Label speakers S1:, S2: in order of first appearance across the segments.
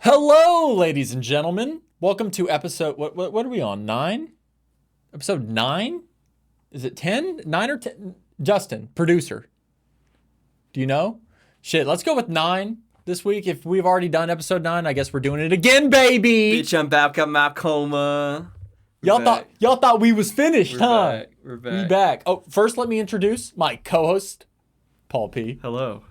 S1: Hello, ladies and gentlemen. Welcome to episode, what are we on, 9? Episode 9? Is it 10? 9 or 10? Justin, producer. Do you know? Shit, let's go with 9 this week. If we've already done episode 9, I guess we're doing it again, baby.
S2: Bitch, I'm back at my coma.
S1: Y'all thought we was finished, huh?
S2: We're back.
S1: We back. Oh, first let me introduce my co-host, Paul P.
S2: Hello.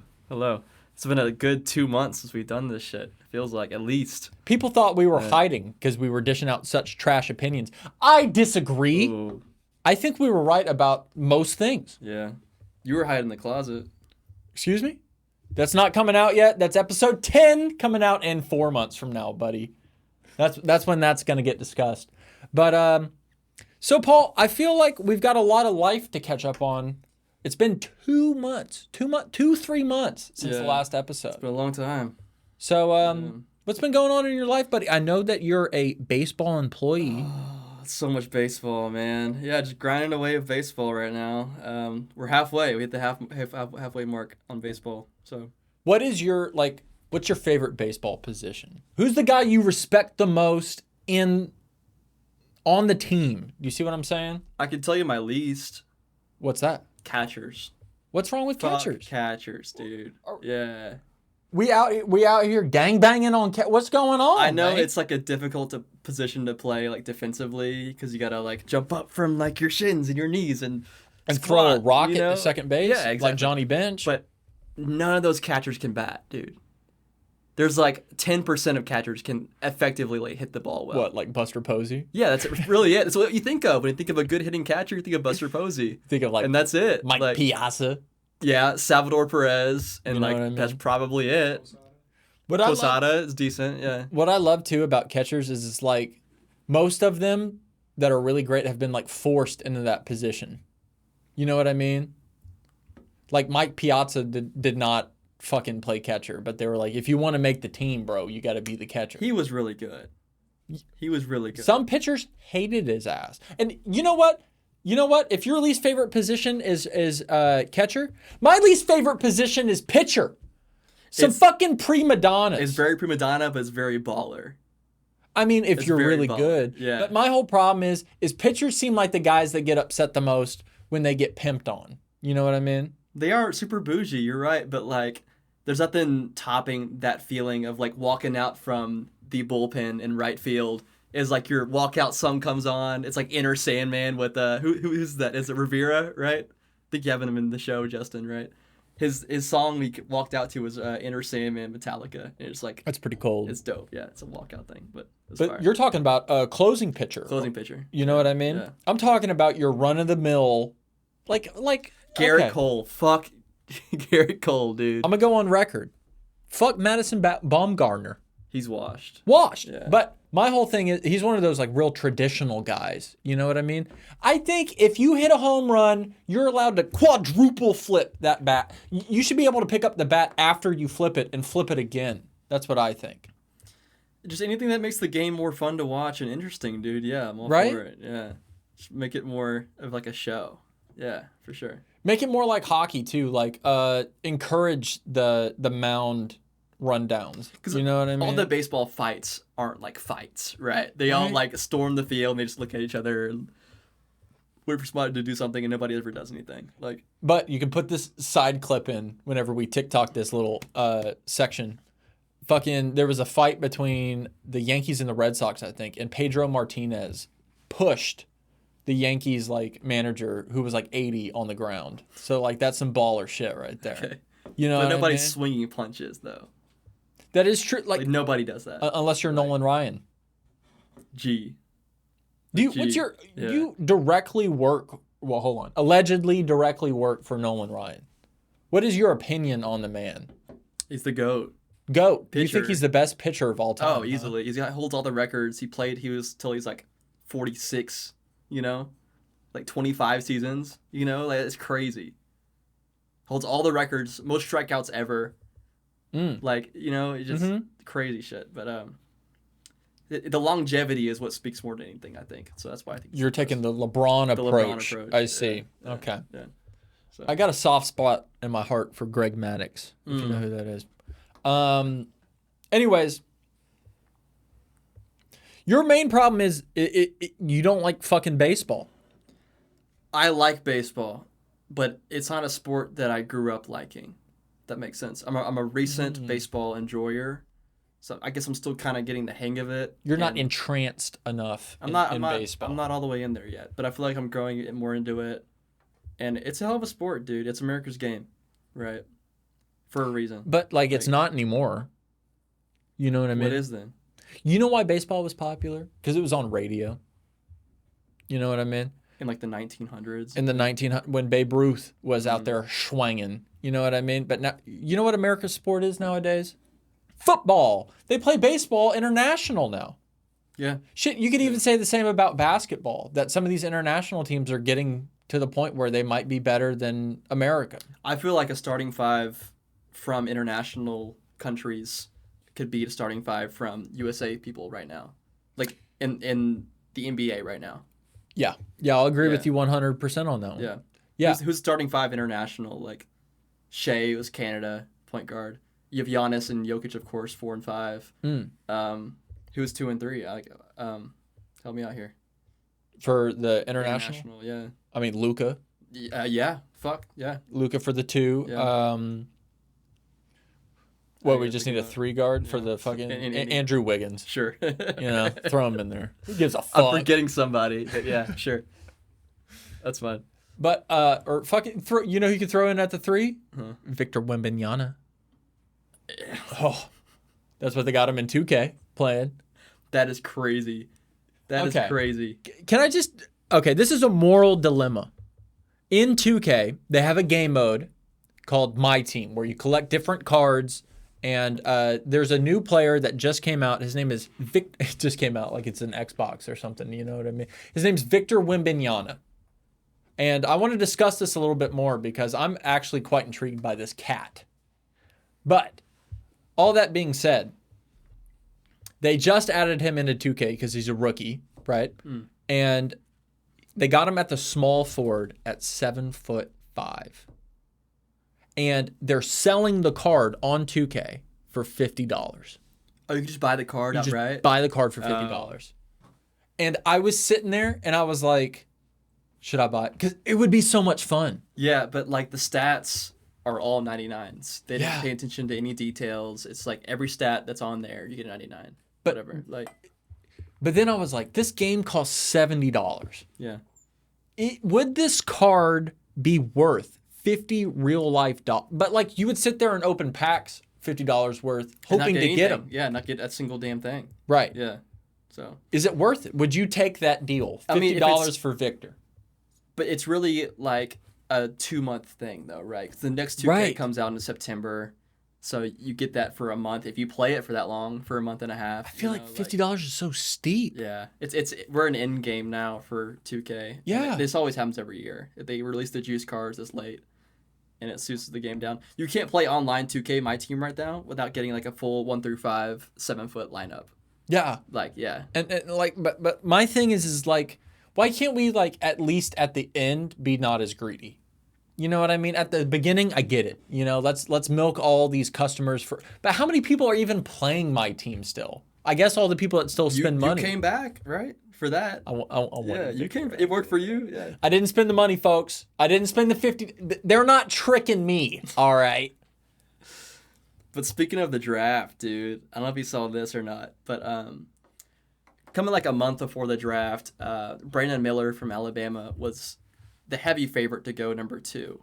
S2: It's been a good 2 months since we've done this shit. Feels like, at least.
S1: People thought we were hiding because we were dishing out such trash opinions. I disagree.
S2: Ooh.
S1: I think we were right about most things.
S2: Yeah. You were hiding in the closet.
S1: Excuse me? That's not coming out yet. That's episode 10 coming out in 4 months from now, buddy. That's when that's going to get discussed. But, so Paul, I feel like we've got a lot of life to catch up on. It's been 2 months, 3 months since the last episode.
S2: It's been a long time.
S1: So, what's been going on in your life, buddy? I know that you're a baseball employee.
S2: So much baseball, man. Yeah, just grinding away with baseball right now. We're halfway. We hit the halfway mark on baseball. So,
S1: What's your favorite baseball position? Who's the guy you respect the most on the team? Do you see what I'm saying?
S2: I can tell you my least.
S1: What's that?
S2: Catchers.
S1: What's wrong with catchers?
S2: Catchers, dude. Yeah.
S1: We out here gangbanging on what's going on?
S2: I know,
S1: man?
S2: it's like a difficult position to play like defensively because you gotta like jump up from like your shins and your knees and
S1: throw a rock
S2: you
S1: at
S2: know?
S1: the second base,
S2: Yeah, exactly.
S1: like Johnny Bench.
S2: But none of those catchers can bat, dude. There's like 10% of catchers can effectively like hit the ball well.
S1: What, like Buster Posey?
S2: Yeah, that's really it. That's what you think of when you think of a good hitting catcher. You think of Buster Posey.
S1: Think of like,
S2: and that's it.
S1: Mike
S2: like,
S1: Piazza.
S2: Yeah, Salvador Perez, and
S1: You know
S2: like
S1: what I mean?
S2: that's probably it.
S1: But
S2: Posada is decent. Yeah.
S1: What I love too about catchers is it's like most of them that are really great have been like forced into that position. You know what I mean? Like Mike Piazza did not fucking play catcher, but they were like, if you want to make the team, bro, you got to be the catcher.
S2: He was really good.
S1: Some pitchers hated his ass. And you know what? If your least favorite position is catcher, my least favorite position is pitcher. Fucking prima donnas.
S2: It's very prima donna, but it's very baller.
S1: I mean, if
S2: It's
S1: you're
S2: very
S1: really
S2: baller.
S1: good.
S2: Yeah.
S1: But my whole problem is pitchers seem like the guys that get upset the most when they get pimped on. You know what I mean?
S2: They are super bougie, you're right, but like there's nothing topping that feeling of like walking out from the bullpen in right field is like your walkout song comes on. It's like Inner Sandman with who's that? Is it Rivera, right? I think you have him in the show, Justin, right? His song we walked out to was Inner Sandman Metallica. And it's like
S1: That's pretty cold.
S2: it's dope. Yeah, it's a walkout thing, but it's
S1: But
S2: fire.
S1: you're talking about a closing pitcher.
S2: Closing pitcher.
S1: You know what I mean?
S2: Yeah.
S1: I'm talking about your run-of-the-mill, like
S2: Garrett
S1: okay.
S2: Cole. Fuck Garrett Cole, dude.
S1: I'm going to go on record. Fuck Madison Baumgartner.
S2: He's washed. Yeah.
S1: But my whole thing is he's one of those like real traditional guys. You know what I mean? I think if you hit a home run, you're allowed to quadruple flip that bat. You should be able to pick up the bat after you flip it and flip it again. That's what I think.
S2: Just anything that makes the game more fun to watch and interesting, dude. Yeah, I'm all
S1: Right?
S2: for it. Yeah. Just make it more of like a show. Yeah, for sure.
S1: Make it more like hockey too. Like encourage the mound rundowns. You know what I mean?
S2: All the baseball fights aren't like fights, right? They all like storm the field and they just look at each other and wait for somebody to do something and nobody ever does anything. Like,
S1: But you can put this side clip in whenever we TikTok this little section. There was a fight between the Yankees and the Red Sox, I think, and Pedro Martinez pushed the Yankees like manager who was like 80 on the ground. So like that's some baller shit right there.
S2: okay.
S1: You know,
S2: But
S1: what
S2: nobody's
S1: I mean?
S2: swinging punches though.
S1: That is true.
S2: Like nobody does that.
S1: Unless you're Nolan Ryan.
S2: G.
S1: You directly work? Well, hold on. Allegedly directly work for Nolan Ryan. What is your opinion on the man?
S2: He's the GOAT.
S1: Goat. Do you think
S2: Pitcher.
S1: he's the best pitcher of all time?
S2: Oh, easily. He holds all the records. He was till he's like 46, you know? Like 25 seasons, you know? Like it's crazy. Holds all the records, most strikeouts ever. Like, you know, it's just crazy shit. But the longevity is what speaks more than anything, I think. So that's why I think
S1: You're taking the LeBron approach.
S2: approach.
S1: I see.
S2: Yeah.
S1: Okay.
S2: Yeah. So.
S1: I got a soft spot in my heart for Greg Maddux, if you know who that is. Anyways, Your main problem is you don't like fucking baseball.
S2: I like baseball, but it's not a sport that I grew up liking. That makes sense. I'm a recent baseball enjoyer, so I guess I'm still kind of getting the hang of it.
S1: You're not entranced enough in baseball.
S2: I'm not all the way in there yet, but I feel like I'm growing more into it. And it's a hell of a sport, dude. It's America's game, right? For a reason.
S1: But like it's not anymore. You know what I mean?
S2: What is then?
S1: You know why baseball was popular? Because it was on radio. You know what I mean?
S2: In like the 1900s.
S1: In the 1900s, when Babe Ruth was out there swinging. You know what I mean? But now, you know what America's sport is nowadays? Football. They play baseball international now.
S2: Yeah.
S1: Shit, you could even say the same about basketball. That some of these international teams are getting to the point where they might be better than America.
S2: I feel like a starting five from international countries could beat a starting five from USA people right now. Like in the NBA right now.
S1: Yeah. Yeah, I'll agree with you 100% on that one.
S2: Yeah.
S1: Yeah.
S2: Who's starting five international? Like Shea was Canada, point guard. You have Giannis and Jokic, of course, 4 and 5. Who's 2 and 3? Help me out here.
S1: For the international?
S2: Yeah.
S1: I mean, Luka.
S2: Yeah. Fuck. Yeah.
S1: Luka for the 2.
S2: Yeah.
S1: We just need a 3 guard for the fucking Andrew Wiggins.
S2: Sure.
S1: Throw him in there. Who gives a fuck?
S2: I'm forgetting somebody. But yeah, sure. That's fine.
S1: But or fucking throw. You know who you could throw in at the 3? Victor Wembanyama. Oh, that's what they got him in 2K playing.
S2: That is crazy. That is crazy.
S1: Can I just... Okay, this is a moral dilemma. In 2K, they have a game mode called My Team where you collect different cards, and there's a new player that just came out. His name is Vic. It just came out like it's an Xbox or something. You know what I mean? His name's Victor Wembanyama. And I want to discuss this a little bit more because I'm actually quite intrigued by this cat. But all that being said, they just added him into 2K because he's a rookie, right? And they got him at the small forward at 7'5". And they're selling the card on 2K for $50.
S2: Oh, you can just buy the card outright?
S1: Buy the card for $50. And I was sitting there and I was like, should I buy it? Because it would be so much fun.
S2: Yeah, but like the stats are all 99s. They didn't pay attention to any details. It's like every stat that's on there, you get a 99.
S1: But,
S2: whatever.
S1: But then I was like, this game costs $70.
S2: Yeah.
S1: Would this card be worth 50 real life dollars? But like you would sit there and open packs $50 worth, hoping to get them.
S2: Yeah, not get a single damn thing.
S1: Right.
S2: Yeah. So.
S1: Is it worth it? Would you take that deal? $50 for Victor.
S2: But it's really like a 2-month thing, though, right? 'Cause the next 2K comes out in September, so you get that for a month if you play it for that long, for a month and a half.
S1: I feel like $50 is so steep.
S2: Yeah, we're an end game now for 2K.
S1: Yeah,
S2: this always happens every year. They release the juice cards this late, and it suits the game down. You can't play online 2K My Team right now without getting like a full 1 through 5 7-foot lineup.
S1: Yeah, and like, but my thing is like, why can't we like at least at the end be not as greedy? You know what I mean? At the beginning, I get it. You know, let's milk all these customers for. But how many people are even playing My Team still? I guess all the people that still spend money.
S2: You came back, right? For that. You came. It worked for you. Yeah.
S1: I didn't spend the money, folks. I didn't spend the 50. They're not tricking me. All right.
S2: But speaking of the draft, dude, I don't know if you saw this or not, but coming like a month before the draft, Brandon Miller from Alabama was the heavy favorite to go number 2.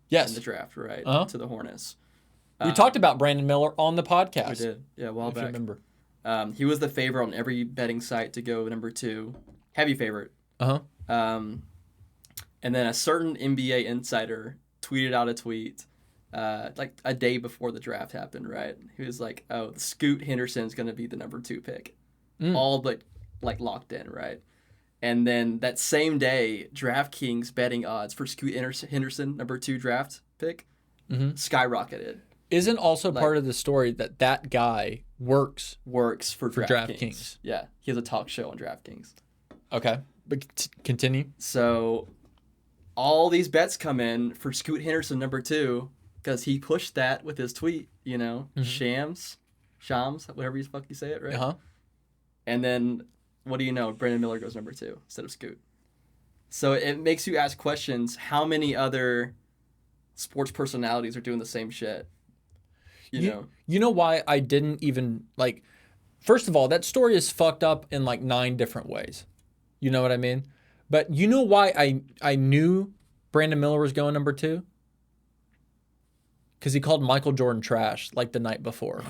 S1: Yes.
S2: In the draft, right? To the Hornets.
S1: We talked about Brandon Miller on the podcast.
S2: We did. Yeah, a while back.
S1: I remember.
S2: He was the favorite on every betting site to go number 2. Heavy favorite. And then a certain NBA insider tweeted out a tweet like a day before the draft happened, right? He was like, oh, Scoot Henderson's going to be the number 2 pick. All but like locked in, right? And then that same day, DraftKings betting odds for Scoot Henderson, number 2 draft pick, skyrocketed.
S1: Isn't also part of the story that guy works
S2: for
S1: DraftKings.
S2: Yeah, he has a talk show on DraftKings.
S1: Okay, but continue.
S2: So all these bets come in for Scoot Henderson, number 2, because he pushed that with his tweet, you know, Shams, whatever you fuck you say it, right? And then, what do you know? Brandon Miller goes number 2 instead of Scoot. So it makes you ask questions. How many other sports personalities are doing the same shit?
S1: You know why I didn't even like. First of all, that story is fucked up in like 9 different ways. You know what I mean? But you know why I knew Brandon Miller was going number 2? Because he called Michael Jordan trash like the night before.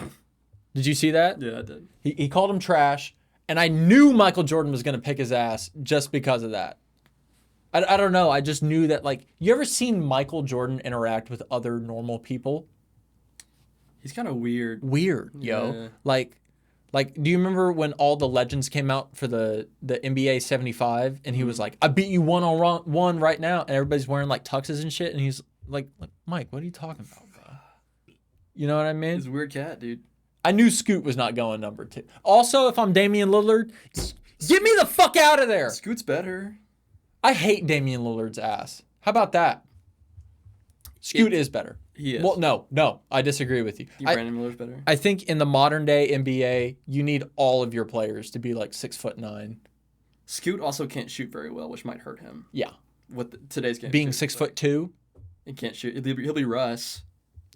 S1: Did you see that?
S2: Yeah, I did.
S1: He called him trash, and I knew Michael Jordan was going to pick his ass just because of that. I don't know. I just knew that, like, you ever seen Michael Jordan interact with other normal people?
S2: He's kind of weird.
S1: Weird, yo.
S2: Yeah.
S1: Like, do you remember when all the legends came out for the NBA 75, and he was like, I beat you 1-on-1 right now, and everybody's wearing, like, tuxes and shit, and he's like, Mike, what are you talking about, bro? You know what I mean?
S2: He's a weird cat, dude.
S1: I knew Scoot was not going number 2. Also, if I'm Damian Lillard, get me the fuck out of there.
S2: Scoot's better.
S1: I hate Damian Lillard's ass. How about that? Scoot is better.
S2: He is.
S1: Well, no, I disagree with you.
S2: Brandon Miller's better.
S1: I think in the modern day NBA, you need all of your players to be like 6'9".
S2: Scoot also can't shoot very well, which might hurt him.
S1: Yeah.
S2: With today's game.
S1: Being 6'2".
S2: He can't shoot. He'll be Russ.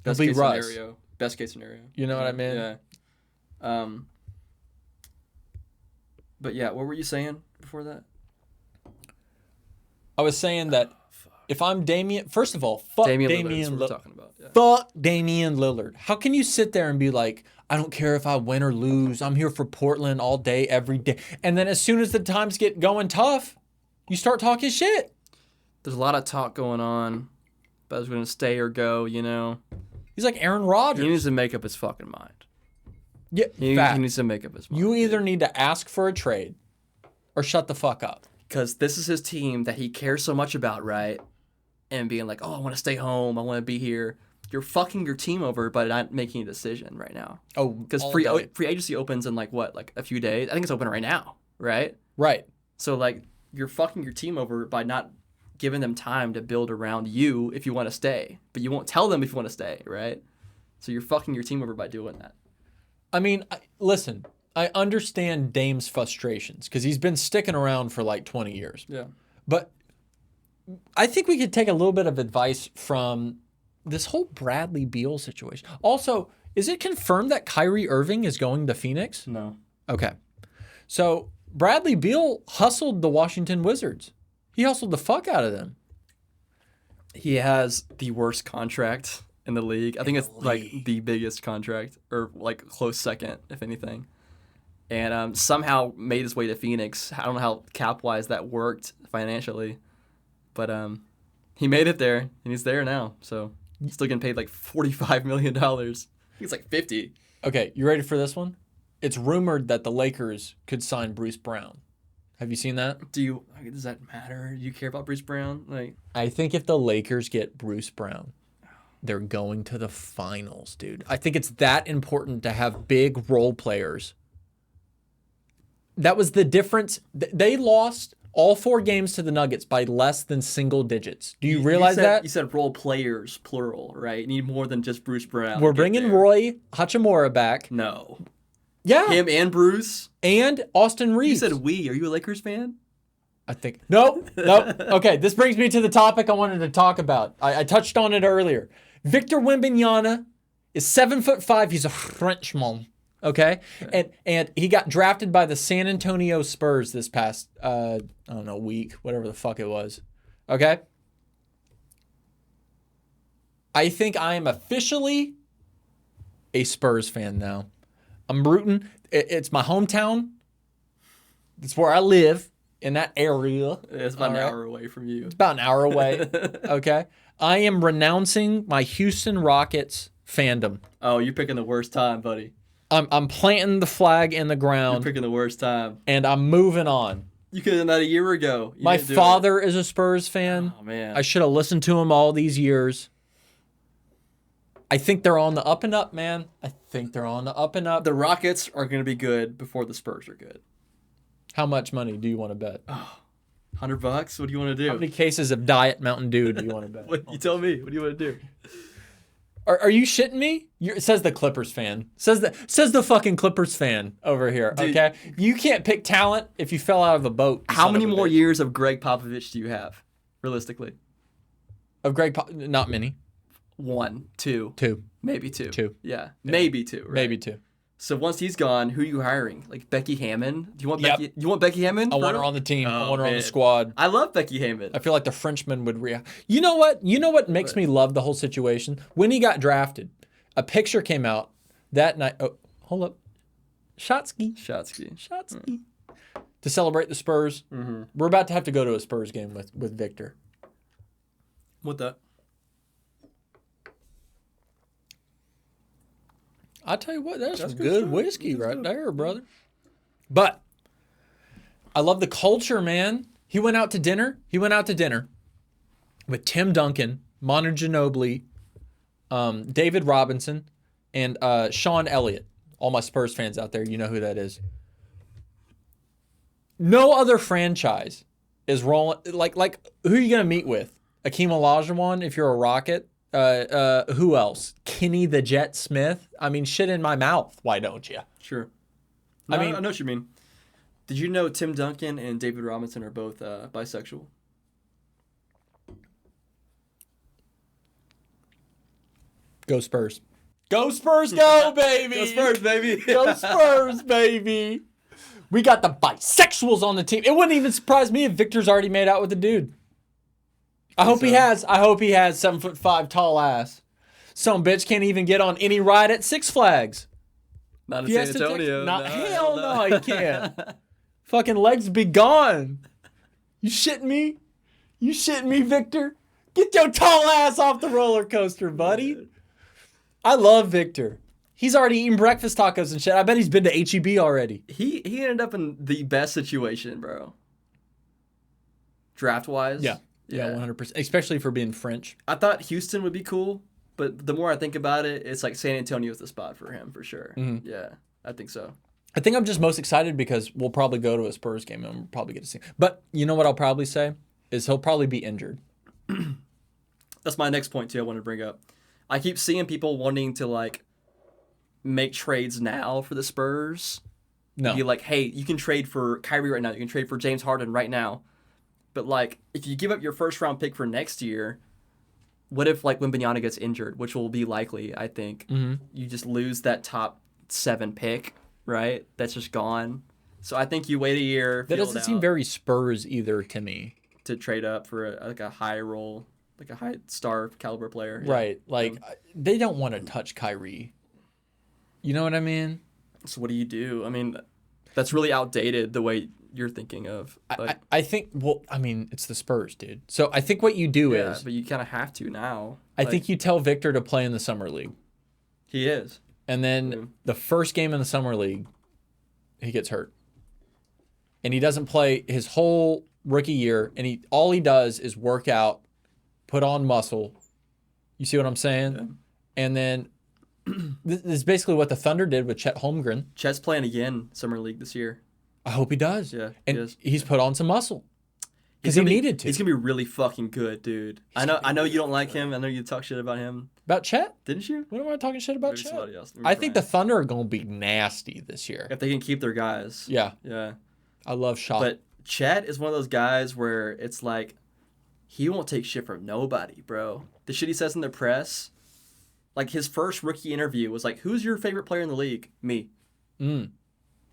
S1: He'll be Russ.
S2: Scenario. Best case scenario.
S1: You know what I mean?
S2: Yeah. But yeah, what were you saying before that?
S1: I was saying that if I'm Damian, first of all, fuck Damian
S2: Lillard. We're talking about. Yeah.
S1: Fuck Damian Lillard. How can you sit there and be like, I don't care if I win or lose. I'm here for Portland all day, every day. And then as soon as the times get going tough, you start talking shit.
S2: There's a lot of talk going on about who's going to stay or go, you know.
S1: He's like Aaron Rodgers.
S2: He needs to make up his fucking mind.
S1: Yeah,
S2: he needs to make up his mind.
S1: You either need to ask for a trade or shut the fuck up.
S2: Because this is his team that he cares so much about, right? And being like, oh, I want to stay home. I want to be here. You're fucking your team over by not making a decision right now.
S1: Oh,
S2: because free agency opens in like a few days. I think it's open right now, right?
S1: Right.
S2: So like you're fucking your team over by not giving them time to build around you if you want to stay. But you won't tell them if you want to stay, right? So you're fucking your team over by doing that.
S1: I mean, listen. I understand Dame's frustrations because he's been sticking around for like 20 years.
S2: Yeah.
S1: But I think we could take a little bit of advice from this whole Bradley Beal situation. Also, is it confirmed that Kyrie Irving is going to Phoenix?
S2: No.
S1: Okay. So Bradley Beal hustled the Washington Wizards. He hustled the fuck out of them.
S2: He has the worst contract in the league. I think it's like the biggest contract or like close second, if anything. And somehow made his way to Phoenix. I don't know how cap-wise that worked financially. But he made it there, and he's there now. So he's still getting paid like $45 million. I think it's like 50.
S1: Okay, you ready for this one? It's rumored that the Lakers could sign Bruce Brown. Have you seen that?
S2: Does that matter? Do you care about Bruce Brown? Like,
S1: I think if the Lakers get Bruce Brown, they're going to the finals, dude. I think it's that important to have big role players. That was the difference. They lost all 4 games to the Nuggets by less than single digits. Do you realize that?
S2: You said role players, plural, right? You need more than just Bruce Brown.
S1: We're bringing Roy Hachimura back.
S2: No.
S1: Yeah.
S2: Him and Bruce.
S1: And Austin Reeves.
S2: You said we. Are you a Lakers fan?
S1: I think. Nope. Okay, this brings me to the topic I wanted to talk about. I touched on it earlier. Victor Wembanyama is 7'5". He's a Frenchman. Okay? And he got drafted by the San Antonio Spurs this past, week, whatever the fuck it was. Okay? I think I am officially a Spurs fan now. I'm rooting. It's my hometown. It's where I live, in that area.
S2: It's about an hour away from you.
S1: It's about an hour away. Okay? I am renouncing my Houston Rockets fandom.
S2: Oh, you're picking the worst time, buddy.
S1: I'm planting the flag in the ground.
S2: You're picking the worst time.
S1: And I'm moving on.
S2: You could have done that a year ago.
S1: My father is a Spurs fan.
S2: Oh, man.
S1: I should have listened to him all these years. I think they're on the up and up, man. I think they're on the up and up.
S2: The Rockets are going to be good before the Spurs are good.
S1: How much money do you want to bet?
S2: Oh, $100? What do you want to do?
S1: How many cases of Diet Mountain Dew do you want to bet?
S2: You tell me. What do you want to do?
S1: Are you shitting me? Says the Clippers fan. Says the fucking Clippers fan over here.
S2: Dude.
S1: Okay, you can't pick talent if you fell out of a boat.
S2: How many more years of Greg Popovich do you have, realistically?
S1: Of not many.
S2: 1, 2, maybe 2.
S1: 2.
S2: Yeah, maybe 2. Right?
S1: Maybe 2.
S2: So once he's gone, who are you hiring? Like Becky Hammond? Do you want
S1: Yep.
S2: Becky? You want Becky Hammond?
S1: I want her on the team. I want her on the
S2: man.
S1: squad.
S2: I love Becky Hammond.
S1: I feel like the Frenchman would react. You know what? You know what makes me love the whole situation? When he got drafted, a picture came out that night. Oh, hold up. Shotsky. To celebrate the Spurs.
S2: Mm-hmm.
S1: We're about to have to go to a Spurs game with Victor.
S2: What the?
S1: I tell you what, that's some
S2: good
S1: good
S2: stuff.
S1: whiskey
S2: That's
S1: right
S2: good.
S1: there, brother. But I love the culture, man. He went out to dinner with Tim Duncan, Manu Ginobili, David Robinson, and Sean Elliott. All my Spurs fans out there, you know who that is. No other franchise is rolling like who are you gonna meet with? Akeem Olajuwon if you're a Rocket. Who else? Kenny the Jet Smith. I mean, shit in my mouth. Why don't you?
S2: Sure.
S1: I
S2: No,
S1: mean-
S2: I know what you mean. Did you know Tim Duncan and David Robinson are both bisexual?
S1: Go Spurs. Go Spurs, go, baby.
S2: Go Spurs, baby.
S1: Go Spurs, baby. We got the bisexuals on the team. It wouldn't even surprise me if Victor's already made out with a dude. I hope he has. I hope he has 7'5" tall ass. Some bitch can't even get on any ride at Six Flags.
S2: Not in
S1: Fiesta,
S2: San Antonio.
S1: Texas?
S2: No,
S1: Hell no, he can't. Fucking legs be gone. You shitting me? You shitting me, Victor? Get your tall ass off the roller coaster, buddy. I love Victor. He's already eating breakfast tacos and shit. I bet he's been to HEB already.
S2: He ended up in the best situation, bro. Draft wise.
S1: Yeah, 100%. Especially for being French.
S2: I thought Houston would be cool, but the more I think about it, it's like San Antonio's the spot for him for sure.
S1: Mhm.
S2: Yeah, I think so.
S1: I think I'm just most excited because we'll probably go to a Spurs game and we'll probably get to see him. But you know what I'll probably say is he'll probably be injured.
S2: That's my next point too. I want to bring up. I keep seeing people wanting to like make trades now for the Spurs.
S1: No.
S2: Be like, hey, you can trade for Kyrie right now. You can trade for James Harden right now. But like, if you give up your first round pick for next year, what if like Wembanyama gets injured, which will be likely, I think. You just lose that top 7 pick, right? That's just gone. So I think you wait a year.
S1: That
S2: feel
S1: doesn't
S2: it
S1: seem
S2: out
S1: very Spurs either to me.
S2: to trade up for a high role, like a high star caliber player. Yeah.
S1: Right. Like, they don't want to touch Kyrie. You know what I mean?
S2: So what do you do? I mean, that's really outdated the way you're thinking of. Like,
S1: I think, well, I mean, it's the Spurs, dude. So I think what you do
S2: yeah,
S1: is,
S2: but you kind of have to now.
S1: I think you tell Victor to play in the Summer League.
S2: He is.
S1: And then the first game in the Summer League, he gets hurt. And he doesn't play his whole rookie year. And all he does is work out, put on muscle. You see what I'm saying?
S2: Yeah.
S1: And then this is basically what the Thunder did with Chet Holmgren.
S2: Chet's playing again Summer League this year.
S1: I hope he does.
S2: Yeah, he
S1: And
S2: is.
S1: he's put on some muscle. Because he
S2: gonna be-
S1: needed to.
S2: He's gonna be really fucking good, dude. I know you don't like him. I know you talk shit about him.
S1: About Chet?
S2: Didn't you?
S1: What am I talking shit about
S2: Maybe
S1: Chet?
S2: somebody else. Maybe
S1: I think the
S2: Brian.
S1: Thunder are going to be nasty this year.
S2: If they can keep their guys.
S1: Yeah.
S2: Yeah.
S1: I love Shot.
S2: But Chet is one of those guys where it's like he won't take shit from nobody, bro. The shit he says in the press, like his first rookie interview was like, "Who's your favorite player in the league?" Me.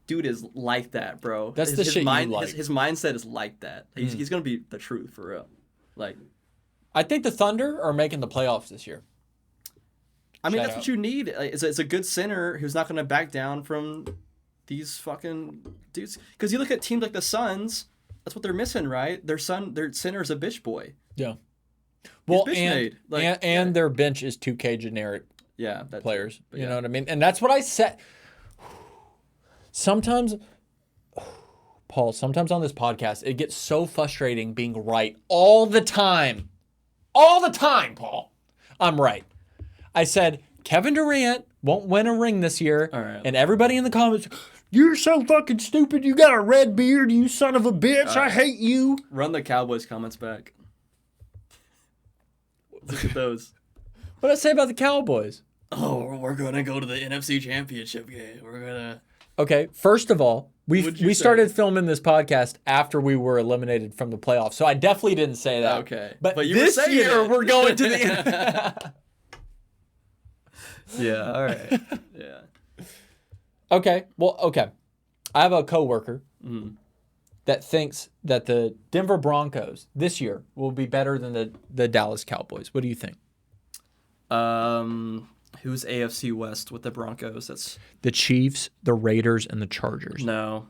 S2: Dude is like that, bro.
S1: That's the
S2: his
S1: shit you
S2: mind,
S1: like.
S2: His mindset is like that. He's gonna be the truth for real. Like,
S1: I think the Thunder are making the playoffs this year.
S2: I mean,
S1: Shout
S2: that's
S1: out.
S2: what you need. It's a good center who's not gonna back down from these fucking dudes. Because you look at teams like the Suns, that's what they're missing, right? Their center is a bitch boy.
S1: Yeah. Well,
S2: bitch made. Like,
S1: and their bench is 2K generic
S2: Yeah, that's
S1: players.
S2: But
S1: You
S2: yeah.
S1: know what I mean? And that's what I said. Sometimes, Paul, sometimes on this podcast, it gets so frustrating being right all the time. All the time, Paul. I'm right. I said, Kevin Durant won't win a ring this year.
S2: All right.
S1: And everybody in the comments, you're so fucking stupid. You got a red beard, you son of a bitch. I hate you.
S2: Run the Cowboys comments back. Look at those.
S1: What did I say about the Cowboys?
S2: Oh, we're gonna go to the NFC Championship game. We're gonna.
S1: Okay, first of all,
S2: What'd you
S1: we
S2: say?
S1: started filming this podcast after we were eliminated from the playoffs, so I definitely didn't say that.
S2: Okay,
S1: but
S2: you were
S1: this
S2: saying
S1: year
S2: it.
S1: we're going to the.
S2: Yeah. All right. Yeah.
S1: Okay, well, okay. I have a coworker that thinks that the Denver Broncos this year will be better than the Dallas Cowboys. What do you think?
S2: Who's AFC West with the Broncos? That's
S1: The Chiefs, the Raiders, and the Chargers.
S2: no.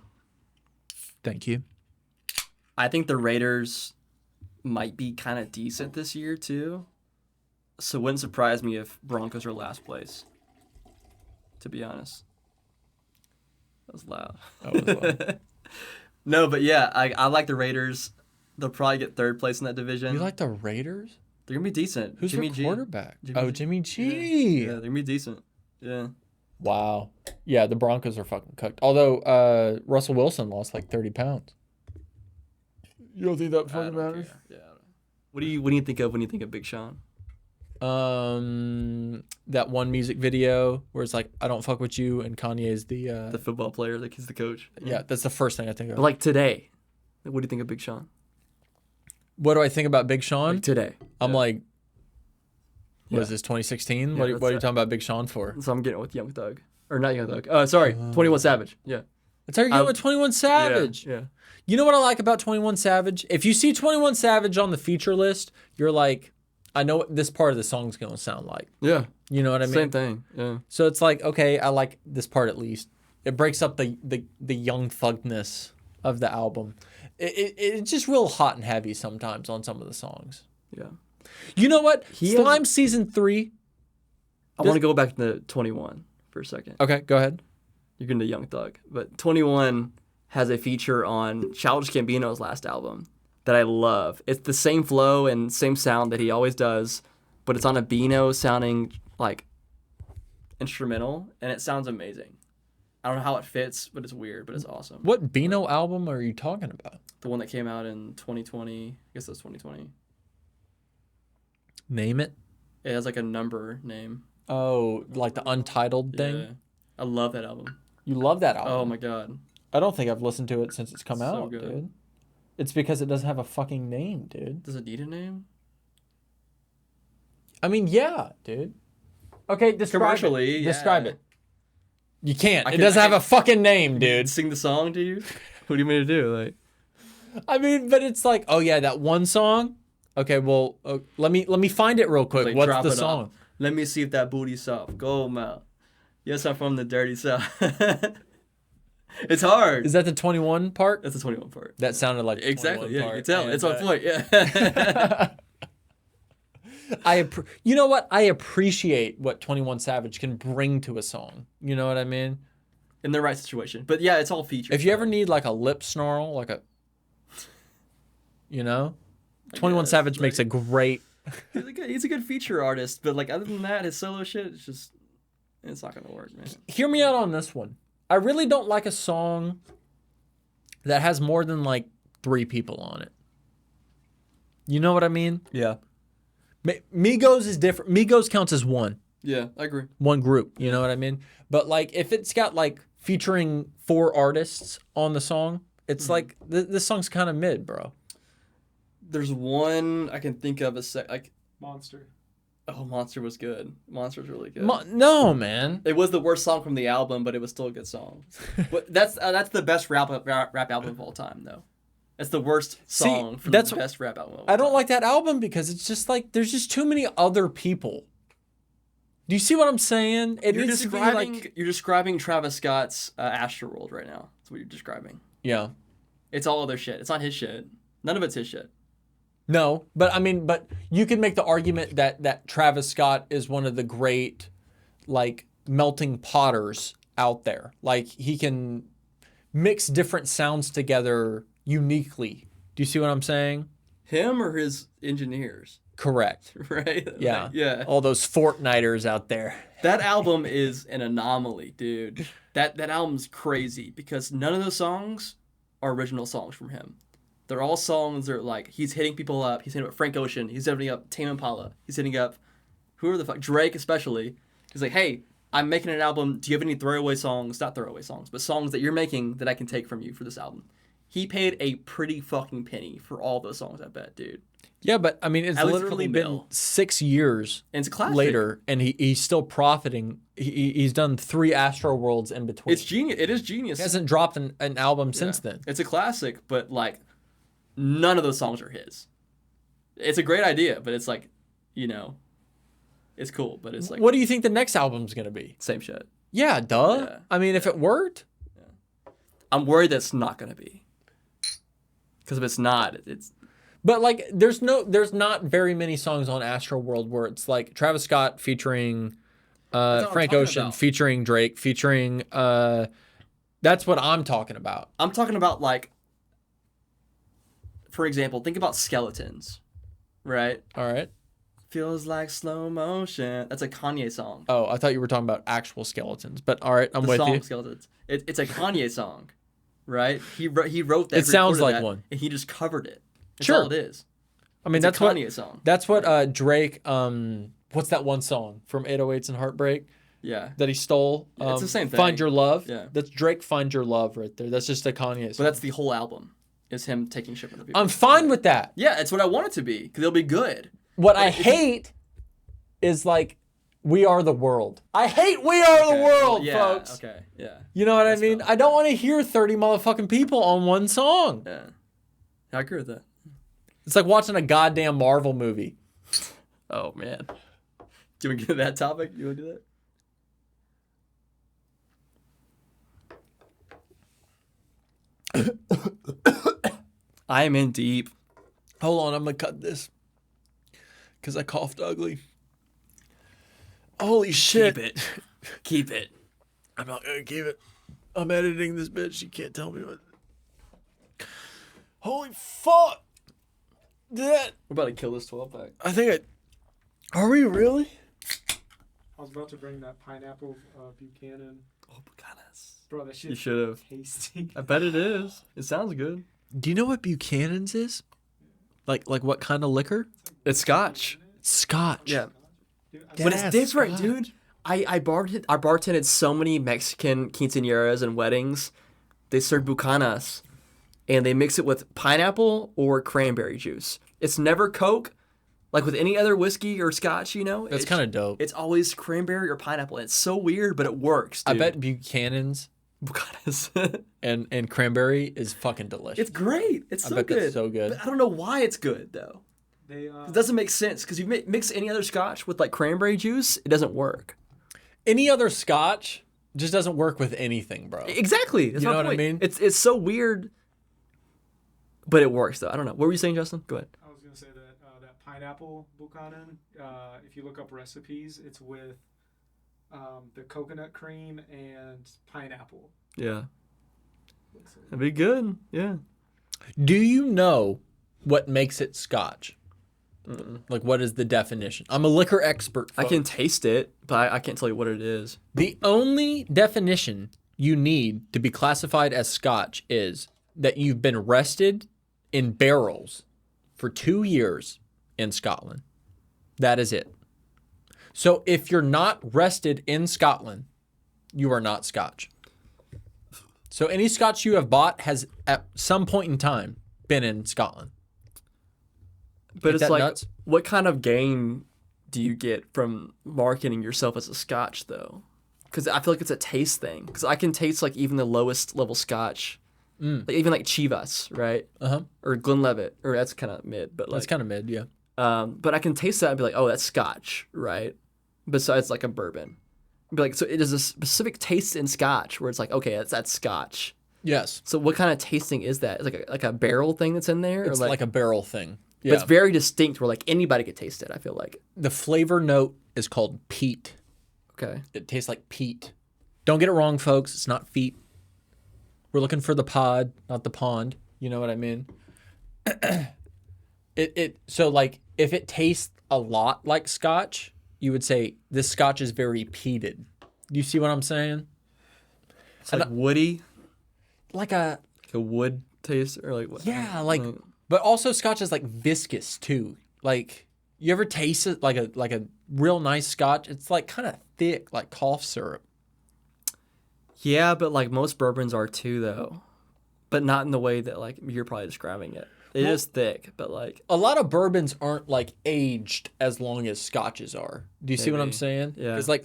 S1: Thank you.
S2: I think the Raiders might be kind of decent this year too. So it wouldn't surprise me if Broncos are last place. To be honest. That was loud. No, but yeah, I like the Raiders. They'll probably get third place in that division.
S1: You like the Raiders?
S2: They're gonna be decent.
S1: Who's
S2: Jimmy
S1: their
S2: G.
S1: quarterback?
S2: Jimmy G.
S1: Jimmy G.
S2: Yeah, they're gonna be decent. Yeah.
S1: Wow. Yeah, the Broncos are fucking cooked. Although Russell Wilson lost like 30 pounds. You don't think that fucking matters?
S2: Yeah. What do you think of when you think of Big Sean?
S1: That one music video where it's like, I don't fuck with you, and Kanye's
S2: The football player, like he's the coach.
S1: yeah, that's the first thing I think of.
S2: But like today, what do you think of Big Sean?
S1: What do I think about Big Sean?
S2: Like today.
S1: I'm
S2: Yeah.
S1: like, what
S2: Yeah.
S1: is this, 2016?
S2: Yeah,
S1: what are you
S2: that's
S1: talking about Big Sean for?
S2: So I'm getting it with Young Thug. Or not Young Thug. Sorry, 21 Savage. Yeah.
S1: That's how you're getting with 21 Savage.
S2: Yeah.
S1: You know what I like about 21 Savage? If you see 21 Savage on the feature list, you're like, I know what this part of the song's going to sound like.
S2: Yeah.
S1: You know what I mean?
S2: Same thing. Yeah.
S1: So it's like, okay, I like this part at least. It breaks up the young thugness of the album. It's just real hot and heavy sometimes on some of the songs.
S2: Yeah.
S1: You know what?
S2: He
S1: Slime season 3.
S2: I want to go back to 21 for a second.
S1: Okay, go ahead.
S2: You're going to Young Thug. But 21 has a feature on Childish Gambino's last album that I love. It's the same flow and same sound that he always does, but it's on a Beano sounding like instrumental, and it sounds amazing. I don't know how it fits, but it's weird, but it's awesome.
S1: What Beano album are you talking about?
S2: The one that came out in 2020. I guess that's 2020.
S1: Name it.
S2: It has like a number name.
S1: Oh, like the Untitled thing?
S2: Yeah. I love that album.
S1: You love that album.
S2: Oh my god.
S1: I don't think I've listened to it since it's come
S2: So
S1: out,
S2: good.
S1: dude. It's because it doesn't have a fucking name, dude.
S2: Does it need a name?
S1: I mean, yeah, dude. Okay, describe
S2: Commercially,
S1: it.
S2: yeah.
S1: Describe it. You can't.
S2: I
S1: It
S2: can-
S1: doesn't
S2: I
S1: have
S2: can-
S1: a fucking name, dude.
S2: Sing the song to you? What do you mean to do? Like,
S1: I mean, but it's like, oh yeah, that one song. Okay, well, let me find it real quick.
S2: like
S1: What's
S2: drop
S1: the
S2: it
S1: song?
S2: off. Let me see if that booty's soft. Go mouth. Yes, I'm from the dirty south. It's hard.
S1: Is that the 21 part?
S2: That's the 21 part.
S1: That sounded like the
S2: Exactly.
S1: 21
S2: Yeah,
S1: part.
S2: you can tell.
S1: And,
S2: It's on point. Yeah.
S1: you know what? I appreciate what 21 Savage can bring to a song. You know what I mean?
S2: In the right situation. But yeah, it's all features.
S1: If you ever need like a lip snarl, like a, you know, 21
S2: guess,
S1: Savage makes a great.
S2: he's a good feature artist, but like other than that, his solo shit, it's not gonna work, man.
S1: Hear me out on this one. I really don't like a song that has more than like 3 people on it. You know what I mean?
S2: Yeah.
S1: Migos is different. Migos counts as one
S2: I agree.
S1: group. You know what I mean? But like if it's got like featuring 4 artists on the song, it's like this song's kind of mid, bro.
S2: There's one I can think of like
S3: Monster.
S2: oh, Monster was good. Monster's really good.
S1: No, man.
S2: It was the worst song from the album, but it was still a good song. But that's the best rap album of all time, though. It's the worst song from
S1: that's-
S2: the best rap album of all
S1: I don't
S2: time.
S1: like that album because it's just like there's just too many other people. Do you see what I'm saying?
S2: You're
S1: needs to be
S2: you're describing Travis Scott's Astroworld right now. That's what you're describing.
S1: yeah.
S2: It's all other shit. It's not his shit. None of it's his shit.
S1: No, but I mean, but you could make the argument that Travis Scott is one of the great, like, melting potters out there. Like, he can mix different sounds together uniquely. Do you see what I'm saying?
S2: Him or his engineers,
S1: Correct.
S2: right?
S1: Yeah.
S2: Like, yeah.
S1: All those Fortniters out there.
S2: That album is an anomaly, dude. That album's crazy because none of those songs are original songs from him. They're all songs that are like he's hitting people up. He's hitting up Frank Ocean. He's hitting up Tame Impala. He's hitting up who are the fuck Drake especially. He's like, hey, I'm making an album. Do you have any throwaway songs? Not throwaway songs, but songs that you're making that I can take from you for this album. He paid a pretty fucking penny for all those songs, I bet, dude.
S1: Yeah, but I mean, it's
S2: At least a
S1: literally
S2: couple
S1: been
S2: mil.
S1: 6 years
S2: And it's a classic.
S1: later, and he's still profiting. He's done 3 Astro Worlds in between.
S2: It's genius. It is genius.
S1: He hasn't dropped an album since then.
S2: It's a classic, but like none of those songs are his. It's a great idea, but it's like, you know, it's cool, but it's like
S1: What do you think the next album's gonna be?
S2: same shit.
S1: Yeah, duh.
S2: Yeah.
S1: I mean, if it worked,
S2: I'm worried that's not gonna be. Because if it's not, it's
S1: but like, there's not very many songs on Astro World where it's like Travis Scott featuring
S2: what I'm
S1: Frank
S2: talking
S1: Ocean,
S2: about.
S1: featuring Drake, featuring. That's what I'm talking about.
S2: I'm talking about like, for example, think about Skeletons, right?
S1: All right.
S2: Feels like slow motion. That's a Kanye song.
S1: Oh, I thought you were talking about actual skeletons, but all right, I'm
S2: The
S1: with
S2: song
S1: you.
S2: Skeletons. It's a Kanye song, right? He wrote that.
S1: It sounds
S2: recorded
S1: like
S2: that,
S1: one.
S2: and he just covered it. That's
S1: Sure.
S2: all it is.
S1: I mean,
S2: It's
S1: that's
S2: a
S1: what
S2: Kanye song.
S1: that's what Drake. What's that one song from 808s and Heartbreak
S2: Yeah,
S1: that he stole?
S2: Yeah, it's the same
S1: Find
S2: thing.
S1: Your Love.
S2: Yeah.
S1: That's Drake. Find Your Love right there. That's just a Kanye
S2: but
S1: song.
S2: that's the whole album. Is him taking shit from the people.
S1: I'm fine with that.
S2: Yeah, it's what I want it to be because it'll be good.
S1: What I hate is like, We Are the World. I hate We Are the World,
S2: Yeah.
S1: folks.
S2: Okay. Yeah.
S1: You know what I mean?
S2: valid.
S1: I don't want to hear 30 motherfucking people on one song.
S2: Yeah. I agree with that.
S1: It's like watching a goddamn Marvel movie.
S2: Oh man. Do you want to get to that topic? You want to do that? I am in deep.
S1: Hold on, I'm gonna cut this because I coughed ugly. Holy shit!
S2: Keep it. Keep it.
S1: I'm not gonna keep it. I'm editing this bitch. You can't tell me what. Holy fuck! That
S2: We're about to kill this 12-pack.
S1: I think I. Are we really?
S3: I was about to bring that pineapple Buchanan.
S2: Oh, bananas.
S3: Bro, that shit
S2: You should have.
S3: tasty.
S2: I bet it is. It sounds good.
S1: Do you know what Buchanan's is? Like what kind of liquor?
S2: It's scotch.
S1: Scotch.
S2: Yeah.
S3: Dude,
S1: Yeah.
S2: But it's different,
S1: Scotch.
S2: dude. I bartended so many Mexican quinceañeras and weddings. They serve bucanas, and they mix it with pineapple or cranberry juice. It's never Coke, like with any other whiskey or scotch. You know,
S1: That's kind of dope.
S2: It's always cranberry or pineapple. And it's so weird, but it works. Dude.
S1: I bet Buchanan's
S2: bucanas.
S1: and cranberry is fucking delicious.
S2: It's great. It's so
S1: bet
S2: good.
S1: that's so good.
S2: But I don't know why it's good though.
S3: They
S2: It doesn't make sense because you mix any other scotch with like cranberry juice, it doesn't work.
S1: Any other scotch just doesn't work with anything, bro.
S2: Exactly. That's
S1: You
S2: my
S1: know what I
S2: point.
S1: mean?
S2: It's so weird, but it works though. I don't know. What were you saying, Justin? Go ahead.
S3: I was gonna say that that pineapple Buchanan. If you look up recipes, it's with the coconut cream and pineapple.
S2: Yeah. That'd be good. Yeah.
S1: Do you know what makes it scotch? Like, what is the definition? I'm a liquor expert.
S2: I can
S1: folks.
S2: taste it, but I can't tell you what it is.
S1: The only definition you need to be classified as scotch is that you've been rested in barrels for 2 years in Scotland. That is it. So if you're not rested in Scotland, you are not scotch. So any scotch you have bought has at some point in time been in Scotland.
S2: But
S1: Ain't
S2: it's
S1: that
S2: like,
S1: nuts?
S2: what kind of gain do you get from marketing yourself as a scotch though? Because I feel like it's a taste thing. Because I can taste like even the lowest level scotch, like even like Chivas, right? Or Glenlivet, or that's kind of mid, but like
S1: That's kind of mid, yeah.
S2: but I can taste that and be like, oh, that's scotch, right? Besides like a bourbon. Be like, so it is a specific taste in scotch where it's like, okay, that's scotch.
S1: Yes.
S2: So what kind of tasting is that? It's like a barrel thing that's in there?
S1: It's
S2: or
S1: like a barrel thing.
S2: But
S1: Yeah.
S2: it's very distinct where like anybody could taste it, I feel like.
S1: The flavor note is called peat.
S2: Okay.
S1: It tastes like peat. Don't get it wrong, folks. It's not feet. We're looking for the pod, not the pond. You know what I mean? So like if it tastes a lot like scotch, you would say this scotch is very peated. You see what I'm saying?
S2: It's like woody,
S1: Like a
S2: like a wood taste, or like what?
S1: yeah, like but also scotch is like viscous too. Like You ever taste it like a real nice scotch? It's like kind of thick, like cough syrup.
S2: Yeah, but like most bourbons are too, though. But not in the way that like you're probably describing it. It is thick, but like
S1: A lot of bourbons aren't like aged as long as scotches are. Do you see what I'm
S2: Maybe.
S1: saying?
S2: Yeah.
S1: Because like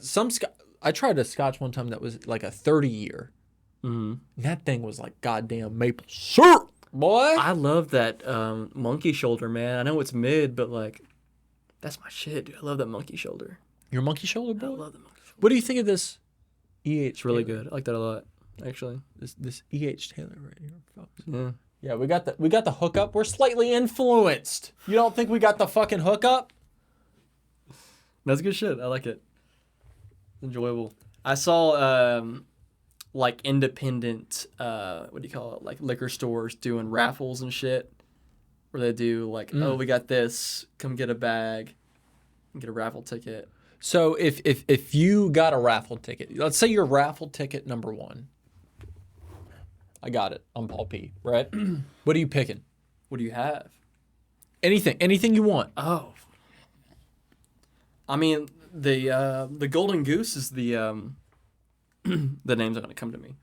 S1: I tried a scotch one time that was like a 30-year.
S2: hmm
S1: And that thing was like goddamn maple syrup, boy.
S2: I love that monkey shoulder, man. I know it's mid, but like that's my shit, dude. I love that monkey shoulder.
S1: Your monkey shoulder,
S2: I
S1: boy.
S2: love the monkey shoulder.
S1: What do you think of this E.H.
S2: It's really
S1: Taylor?
S2: good. I like that a lot, actually.
S1: This E.H. Taylor right here, folks.
S2: Yeah.
S1: Yeah, we got the hookup. We're slightly influenced. You don't think we got the fucking hookup?
S2: That's good shit. I like it. It's enjoyable. I saw like independent what do you call it? Like liquor stores doing raffles and shit. Where they do like, oh, we got this, come get a bag and get a raffle ticket.
S1: So if you got a raffle ticket, let's say your raffle ticket number 1. I got it. I'm Paul P. Right? What are you picking?
S2: What do you have?
S1: Anything you want.
S2: Oh. I mean, the Golden Goose is the the names are gonna come to me.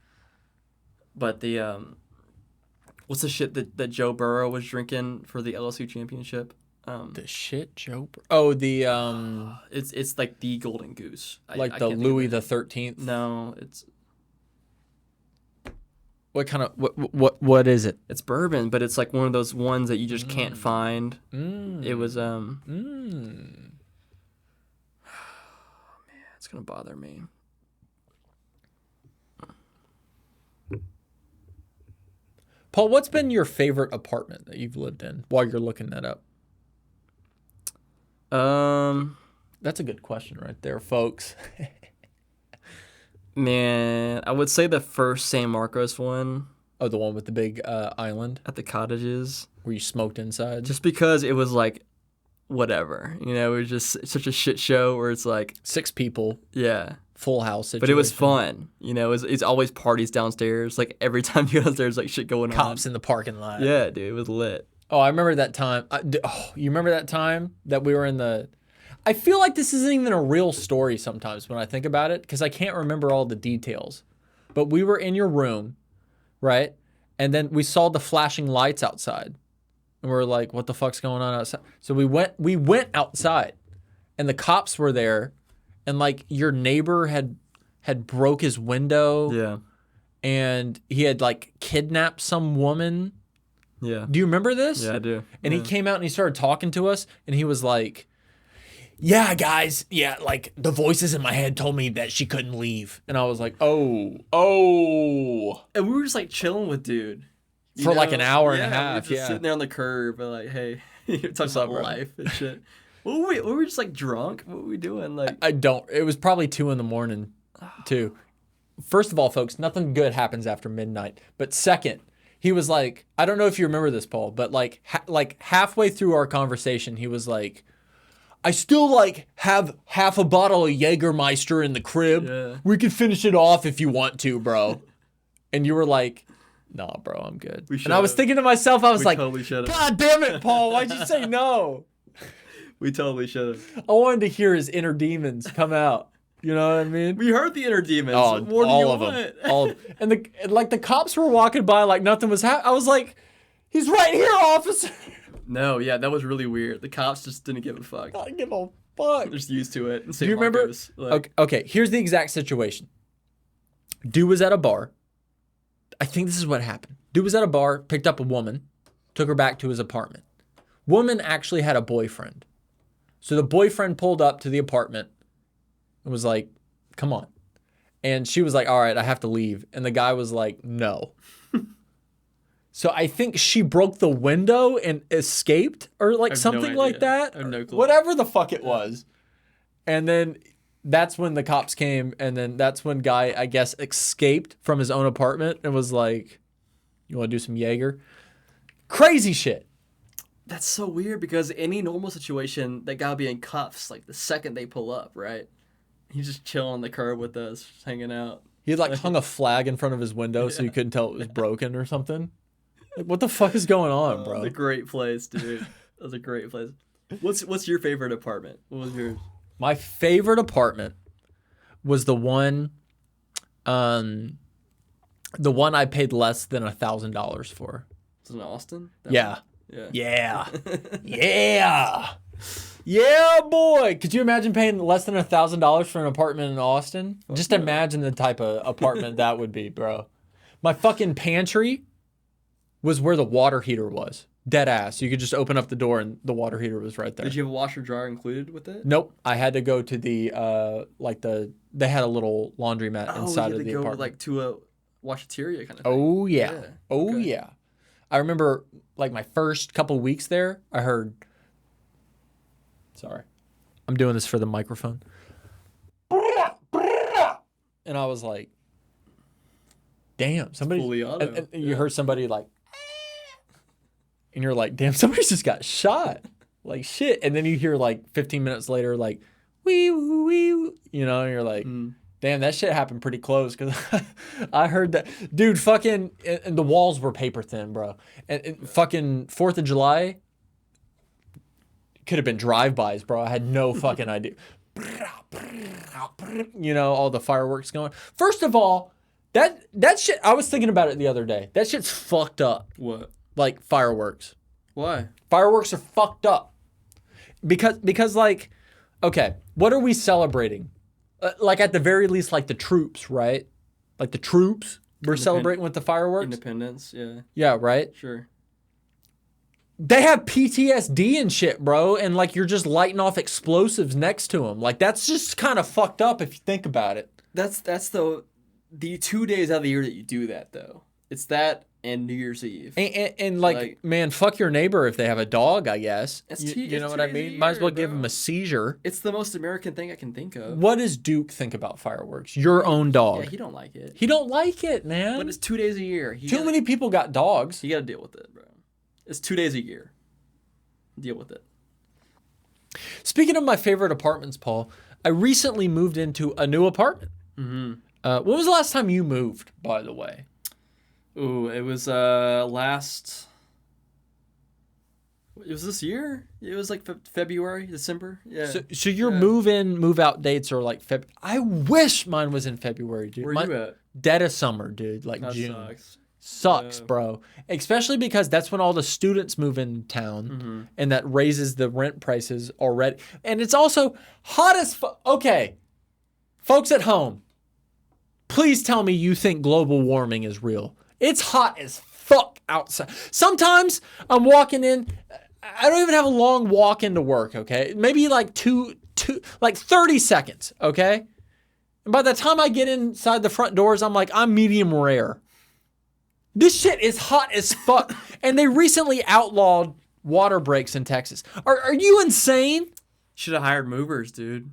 S2: But the what's the shit that Joe Burrow was drinking for the LSU championship?
S1: The shit, Joe. Oh, the
S2: It's like the Golden Goose.
S1: like
S2: I
S1: the
S2: can't think of
S1: Louis
S2: it.
S1: the 13th.
S2: No, it's
S1: What kind of what is it?
S2: it's bourbon, but it's like one of those ones that you just can't find. It was it's gonna bother me.
S1: Paul, what's been your favorite apartment that you've lived in while you're looking that up? That's a good question right there, folks.
S2: Man, I would say the first San Marcos one
S1: Oh, the one with the big island
S2: at the cottages,
S1: where you smoked inside.
S2: just because it was like, whatever, you know, it was just such a shit show where it's like,
S1: 6 people,
S2: yeah,
S1: full house situation.
S2: but it was fun, you know. It's always parties downstairs. Like every time you go downstairs, like shit going
S1: Cops in the parking lot.
S2: on. Yeah, dude, it was lit.
S1: Oh, I remember that time. You remember that time that we were in the... I feel like this isn't even a real story sometimes when I think about it, because I can't remember all the details. But we were in your room, right? And then we saw the flashing lights outside. And we were like, what the fuck's going on outside? So we went outside, and the cops were there, and like your neighbor had broke his window,
S2: Yeah,
S1: and he had like kidnapped some woman.
S2: yeah,
S1: Do you remember this?
S2: yeah, I do.
S1: And he came out and he started talking to us, and he was like, yeah, guys, yeah, like the voices in my head told me that she couldn't leave. And I was like, oh.
S2: And we were just like chilling with dude you
S1: For like an hour and a
S2: we were
S1: half,
S2: just
S1: yeah.
S2: sitting there on the curb, and like, hey, you're talking
S1: What's up,
S2: about
S1: bro?
S2: life and shit. Were we just like drunk? What were we doing? Like,
S1: I don't. It was probably 2 a.m, too. First of all, folks, nothing good happens after midnight. But second, he was like, I don't know if you remember this, Paul, but like halfway through our conversation, he was like, I still like have half a bottle of Jägermeister in the crib.
S2: Yeah.
S1: We can finish it off if you want to, bro. And you were like, nah, bro, I'm good.
S2: We
S1: And I was
S2: should've.
S1: thinking to myself, I was
S2: we
S1: like,
S2: totally should have.
S1: God damn it, Paul, why'd you say no?
S2: We totally should have.
S1: I wanted to hear his inner demons come out. You know what I mean?
S2: We heard the inner demons.
S1: Oh,
S2: What do
S1: all
S2: you
S1: of
S2: want?
S1: them. All and the cops were walking by like nothing was happening. I was like, he's right here, officer.
S2: No, yeah, that was really weird. The cops just didn't give a fuck.
S1: I don't give a fuck.
S2: They're just used to it.
S1: Do you remember? Okay, here's the exact situation. Dude was at a bar. I think this is what happened. Dude was at a bar, picked up a woman, took her back to his apartment. Woman actually had a boyfriend. So the boyfriend pulled up to the apartment and was like, come on. And she was like, all right, I have to leave. And the guy was like, no. So I think she broke the window and escaped or like
S2: have
S1: something
S2: no
S1: like
S2: idea.
S1: that.
S2: I have no clue.
S1: Whatever the fuck it was. And then that's when the cops came. And then that's when guy, I guess, escaped from his own apartment and was like, you want to do some Jaeger? Crazy shit.
S2: That's so weird because any normal situation, that guy would be in cuffs like the second they pull up, right? He's just chilling on the curb with us, just hanging out.
S1: He had like hung a flag in front of his window so you couldn't tell it was broken or something. Like, what the fuck is going on,
S2: That
S1: bro?
S2: was a great place, dude. That was a great place. What's your favorite apartment? What was yours?
S1: My favorite apartment was the one I paid less than $1,000 for.
S2: Was it in Austin?
S1: Yeah.
S2: Yeah.
S1: Yeah. Yeah. Yeah, boy. Could you imagine paying less than $1,000 for an apartment in Austin? Just imagine the type of apartment that would be, bro. My fucking pantry was where the water heater was. Dead ass. You could just open up the door and the water heater was right there.
S2: Did you have a washer dryer included with it?
S1: Nope. I had to go to the they had a little laundromat inside
S2: you
S1: of
S2: had
S1: the
S2: to go
S1: apartment.
S2: like to a washateria kind of thing.
S1: Oh yeah.
S2: Yeah,
S1: Oh
S2: okay.
S1: yeah. I remember like my first couple weeks there, I heard sorry. I'm doing this for the microphone. And I was like, damn, somebody
S2: Fully auto.
S1: and you heard somebody like and you're like, damn, somebody just got shot. Like shit. And then you hear like 15 minutes later, like, wee woo wee woo, you know, and you're like, damn, that shit happened pretty close because I heard that. Dude, fucking, and the walls were paper thin, bro. And fucking 4th of July could have been drive-bys, bro. I had no fucking idea. You know, all the fireworks going. First of all, that shit, I was thinking about it the other day. That shit's fucked up.
S2: What?
S1: Like fireworks.
S2: Why?
S1: Fireworks are fucked up. Because like, okay, what are we celebrating? Like at the very least, like the troops, right? Like the troops, we're celebrating with the fireworks.
S2: Independence, yeah.
S1: Yeah, right?
S2: Sure.
S1: They have PTSD and shit, bro. And like you're just lighting off explosives next to them. Like that's just kind of fucked up if you think about it.
S2: That's the 2 days out of the year that you do that though. It's that and New Year's Eve.
S1: And like, man, fuck your neighbor if they have a dog, I guess. You know
S2: it's
S1: what I
S2: 2 days a
S1: mean? Might as well
S2: year,
S1: give
S2: bro.
S1: them a seizure.
S2: It's the most American thing I can think of.
S1: What does Duke think about fireworks? Your own dog.
S2: Yeah, he don't like it.
S1: He don't like it, man.
S2: But it's 2 days a year.
S1: Too many people got dogs.
S2: You got to deal with it, bro. It's 2 days a year. Deal with it.
S1: Speaking of my favorite apartments, Paul, I recently moved into a new apartment.
S2: Mm-hmm.
S1: When was the last time you moved, by the way?
S2: Ooh, it was last. It was this year. It was like February, December. Yeah.
S1: So your move-in, move-out dates are like Feb. I wish mine was in February, dude.
S2: Where you at?
S1: Dead of summer, dude. Like
S2: That
S1: June.
S2: sucks.
S1: Sucks,
S2: Yeah.
S1: bro. Especially because that's when all the students move in town, and that raises the rent prices already. And it's also hot as fuck. Okay, folks at home, please tell me you think global warming is real. It's hot as fuck outside. Sometimes I'm walking in. I don't even have a long walk into work. Okay, maybe like like 30 seconds. Okay, and by the time I get inside the front doors, I'm like, I'm medium rare. This shit is hot as fuck. And they recently outlawed water breaks in Texas. Are you insane?
S2: Should have hired movers, dude.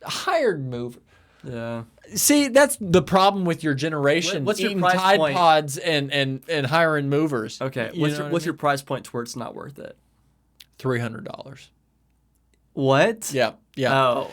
S1: Hired mover.
S2: Yeah.
S1: See, that's the problem with your generation.
S2: What's your
S1: eating
S2: price
S1: Tide
S2: point?
S1: Pods and hiring movers.
S2: Okay.
S1: You know
S2: What's
S1: what
S2: your price point to where it's not worth it?
S1: $300.
S2: What?
S1: Yeah. Yeah.
S2: Oh.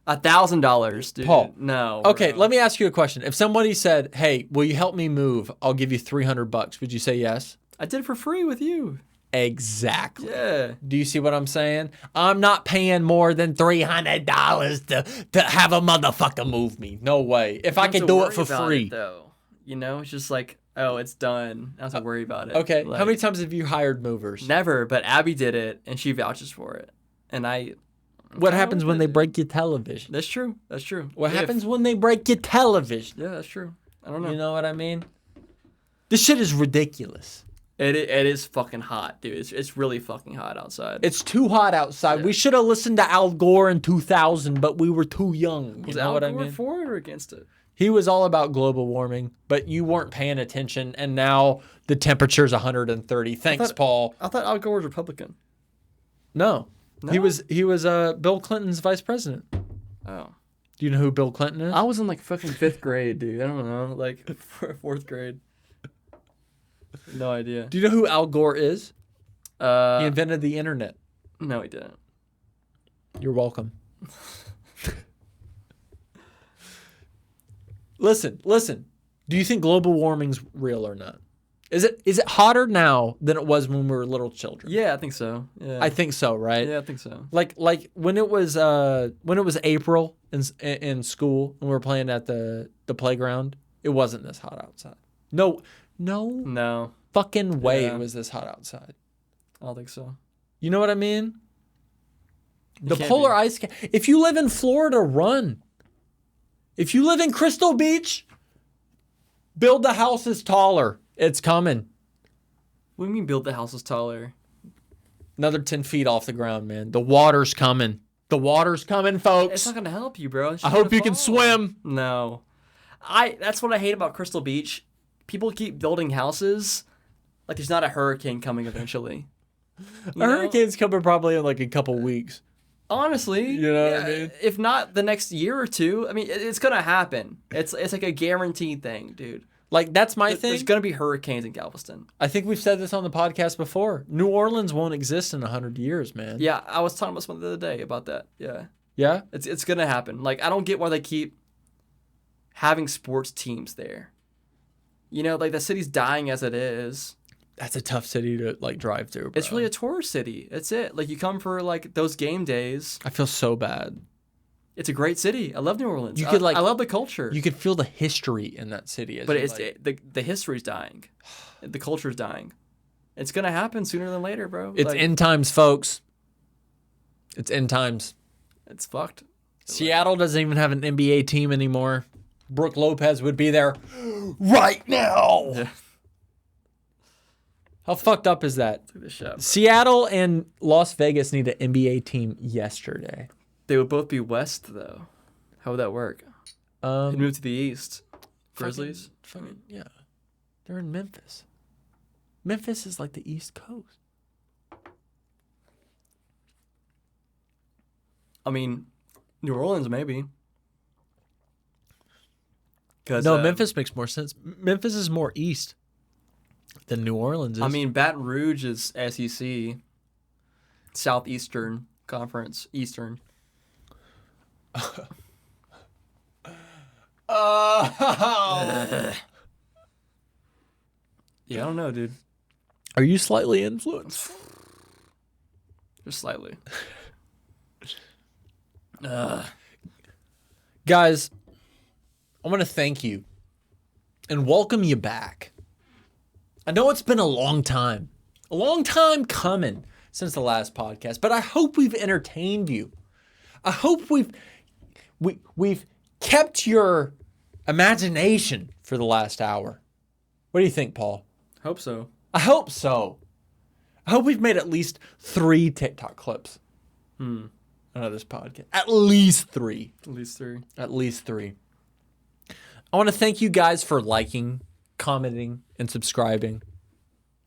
S2: $1,000, dude.
S1: Paul.
S2: No.
S1: Okay,
S2: bro.
S1: let me ask you a question. If somebody said, "Hey, will you help me move? I'll give you $300." Would you say yes?
S2: I did it for free with you.
S1: Exactly.
S2: Yeah.
S1: Do you see what I'm saying? I'm not paying more than $300 to have a motherfucker move me. No way. If I could do it for free.
S2: Though. You know, it's just like, oh, it's done. I don't have to worry about it.
S1: Okay.
S2: Like,
S1: How many times have you hired movers?
S2: Never, but Abby did it, and she vouches for it. And
S1: What happens when they break your television?
S2: That's true. That's true.
S1: What happens when they break your television?
S2: Yeah, that's true. I don't know.
S1: You know what I mean? This shit is ridiculous.
S2: It is fucking hot, dude. It's really fucking hot outside.
S1: It's too hot outside.
S2: Yeah.
S1: We should have listened to Al Gore in 2000, but we were too young. You know what I mean?
S2: For it or against it?
S1: He was all about global warming, but you weren't paying attention, and now the temperature's 130. Thanks, Paul.
S2: I thought Al Gore was Republican.
S1: No.
S2: No?
S1: He was Bill Clinton's vice president.
S2: Oh.
S1: Do you know who Bill Clinton is?
S2: I was in like fucking 5th grade, dude. I don't know, like 4th grade. No idea.
S1: Do you know who Al Gore is? He invented the internet.
S2: No, he didn't.
S1: You're welcome. Listen. Do you think global warming's real or not? Is it hotter now than it was when we were little children?
S2: Yeah, I think so. Yeah.
S1: I think so, right?
S2: Yeah, I think so.
S1: Like when it was April in school and we were playing at the playground, it wasn't this hot outside. No
S2: No,
S1: fucking way
S2: Yeah.
S1: it was this hot outside.
S2: I don't think so.
S1: You know what I mean? The
S2: can't
S1: polar
S2: be.
S1: ice cap. If you live in Florida, run. If you live in Crystal Beach, build the houses taller. It's coming.
S2: What do you mean build the houses taller?
S1: Another 10 feet off the ground, man. The water's coming. The water's coming,
S2: It's
S1: folks.
S2: not gonna help you, bro. It's
S1: I
S2: just
S1: hope
S2: gonna
S1: you can
S2: fall.
S1: swim.
S2: No. That's what I hate about Crystal Beach. People keep building houses like there's not a hurricane coming eventually. You
S1: A
S2: know?
S1: hurricane's coming probably in like a couple weeks.
S2: Honestly,
S1: You know what I mean?
S2: If not the next year or two, I mean, it's gonna happen. It's like a guaranteed thing, dude.
S1: Like, that's my thing.
S2: There's gonna be hurricanes in Galveston.
S1: I think we've said this on the podcast before. New Orleans won't exist in 100 years, man.
S2: Yeah, I was talking about something the other day about that. Yeah,
S1: Yeah?
S2: it's gonna happen. Like, I don't get why they keep having sports teams there. You know, like the city's dying as it is.
S1: That's a tough city to, like, drive through, bro.
S2: It's really a tourist city. That's it. Like, you come for like those game days.
S1: I feel so bad.
S2: It's a great city. I love New Orleans.
S1: You could, like-
S2: I love the culture.
S1: You could feel the history in that city.
S2: But
S1: you,
S2: it's
S1: like-
S2: the history's dying. The culture's dying. It's gonna happen sooner than later, bro.
S1: It's
S2: Like,
S1: end times, folks. It's end times.
S2: It's fucked.
S1: Seattle doesn't even have an NBA team anymore. Brooke Lopez would be there right now.
S2: Yeah.
S1: How fucked up is that?
S2: Take the shot.
S1: Seattle and Las Vegas need an NBA team yesterday.
S2: They would both be west though. How would that work? They'd move to the east. Grizzlies.
S1: Fucking, yeah. They're in Memphis. Memphis is like the East Coast.
S2: I mean, New Orleans maybe. Cause,
S1: No, Memphis makes more sense. Memphis is more east than New Orleans is.
S2: I mean, Baton Rouge is SEC, Southeastern Conference, Eastern. Yeah, I don't know, dude.
S1: Are you slightly influenced?
S2: Just slightly.
S1: Guys, I want to thank you and welcome you back. I know it's been a long time coming since the last podcast, but I hope we've entertained you. I hope we've kept your imagination for the last hour. What do you think, Paul?
S2: Hope so.
S1: I hope so. I hope we've made at least 3 TikTok clips out of this podcast. At least 3.
S2: At least 3.
S1: At least 3. I want to thank you guys for liking, commenting, and subscribing.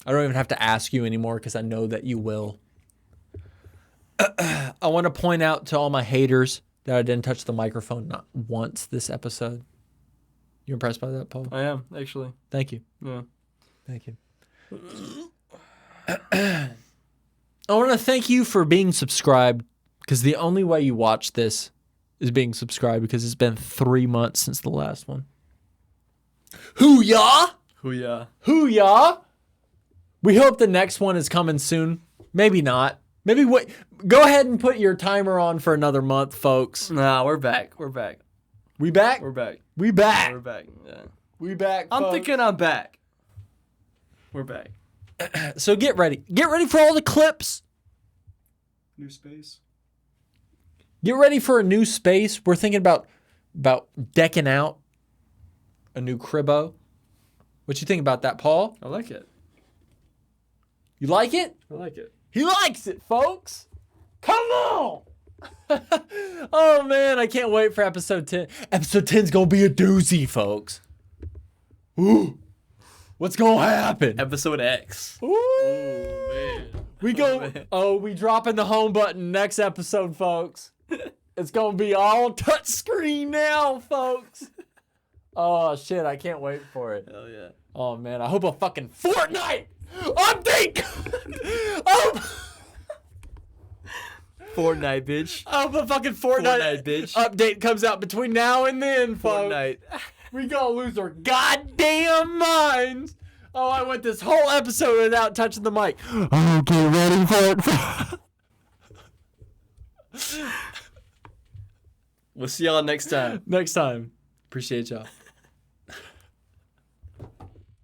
S1: I don't even have to ask you anymore because I know that you will. I want to point out to all my haters that I didn't touch the microphone not once this episode. You impressed by that, Paul?
S2: I am, actually.
S1: Thank you.
S2: Yeah.
S1: Thank you. I want to thank you for being subscribed because the only way you watch this is being subscribed because it's been 3 months since the last one. Hoo-yah!
S2: Hoo-yah.
S1: Hoo-yah! We hope the next one is coming soon. Maybe not. Maybe wait. Go ahead and put your timer on for another month, folks.
S2: Nah, we're back. We're back.
S1: We back?
S2: We're back.
S1: We back.
S2: We're back. Yeah.
S1: We back,
S2: I'm
S1: folks.
S2: thinking I'm back. We're back.
S1: So get ready. Get ready for all the clips.
S3: New space.
S1: Get ready for a new space. We're thinking about decking out a new cribbo. What you think about that, Paul?
S2: I like it.
S1: You like it?
S2: I like it.
S1: He likes it, folks. Come on. Oh, man. I can't wait for episode 10. Episode 10 is going to be a doozy, folks. Ooh. What's going to happen?
S2: Episode X.
S1: Ooh.
S2: Man.
S1: We go.
S2: man.
S1: Oh, we dropping the home button next episode, folks. It's going to be all touch screen now, folks. Oh, shit. I can't wait for it.
S2: Hell yeah.
S1: Oh, man. I hope a fucking Fortnite update. Oh.
S2: Fortnite, bitch.
S1: I hope a fucking
S2: Fortnite, bitch.
S1: update comes out between now and then, folks.
S2: Fortnite.
S1: We gonna lose our goddamn minds. Oh, I went this whole episode without touching the mic. Oh, get ready for it.
S2: We'll see y'all next time.
S1: Next time. Appreciate y'all.